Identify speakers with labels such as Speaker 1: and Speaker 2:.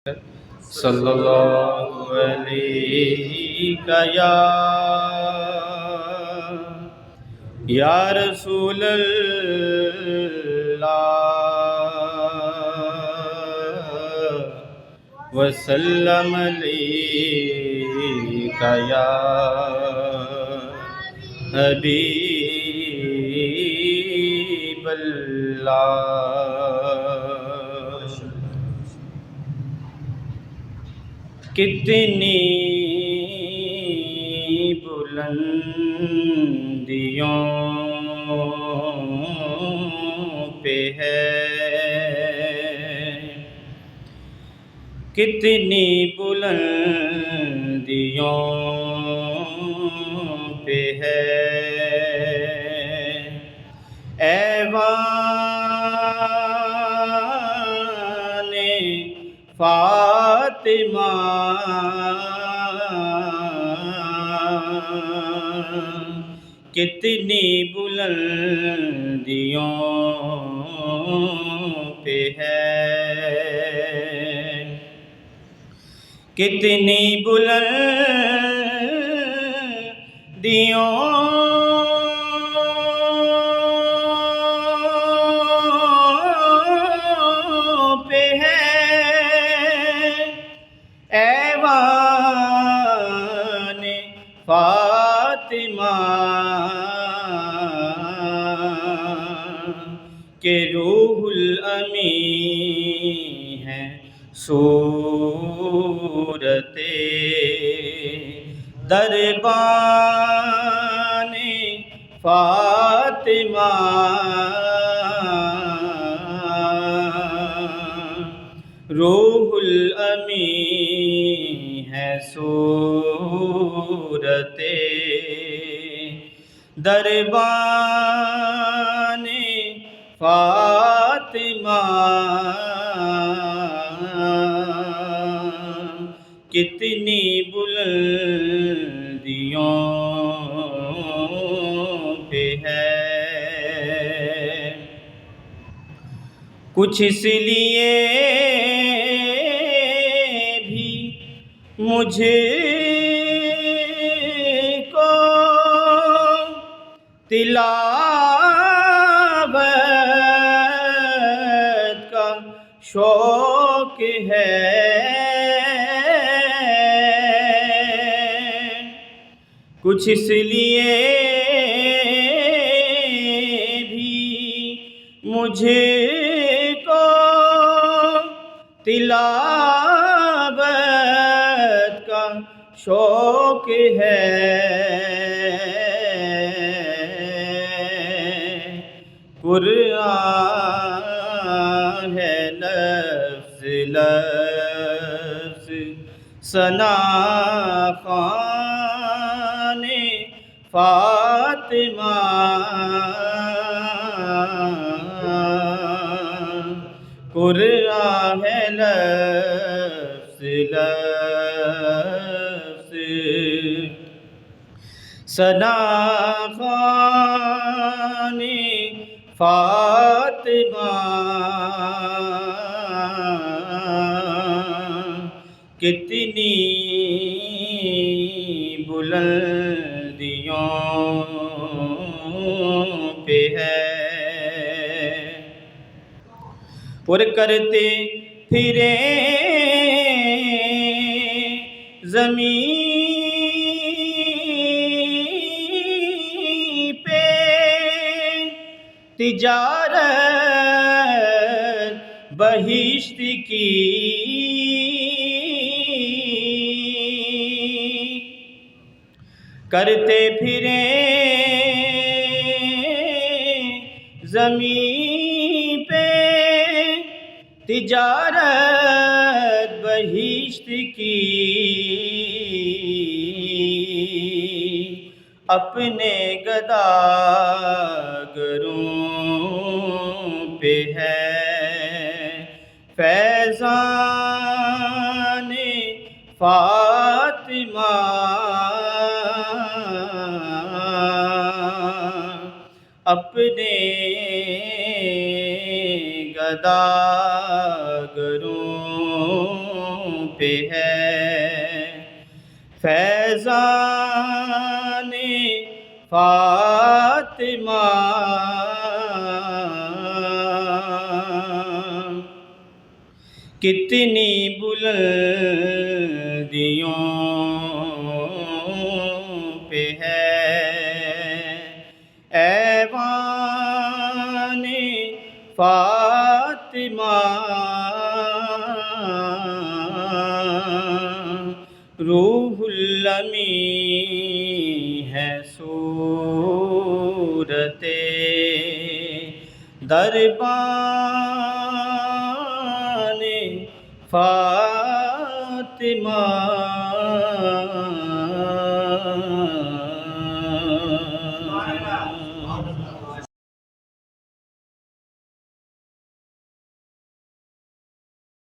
Speaker 1: صلی اللہ علیہ یا رسول اللہ وسلم علیکہ یا حبیب اللہ۔ کتنی بلندیوں پہ ہے، کتنی بلندیوں پہ ہے ایوان فاطمہ، کتنی بلندیوں پہ ہے، کتنی بلندیوں پہ ہے ایوان فاطمہ، کہ روح الامین ہے صورت دربان فاطمہ، روح الامین ہے صورت دربان فاطمہ، کتنی بلندیوں پہ ہے۔ کچھ اس لیے بھی مجھ کو تلاوت کا شوق ہے، کچھ اس لیے بھی مجھ کو تلاوت کا شوق ہے، قرآن ہے لفظ لفظ ثنا خوان فاطمہ، قرآن ہے لفظ لفظ ثنا خوان فاطمہ، کتنی بلندیوں پہ ہے، اور کرتے پھرے زمین پہ تجارت بہشت کی، کرتے پھرے زمین پہ تجارت بہشت کی، اپنے گداگروں پہ ہے فیضان فاطمہ، اپنے گداگروں پہ ہے فیضان فاطمہ، کتنی بلندیوں پہ ہے ایوان فاطمہ، روح الامین ہے صورت دربان فاطمہ۔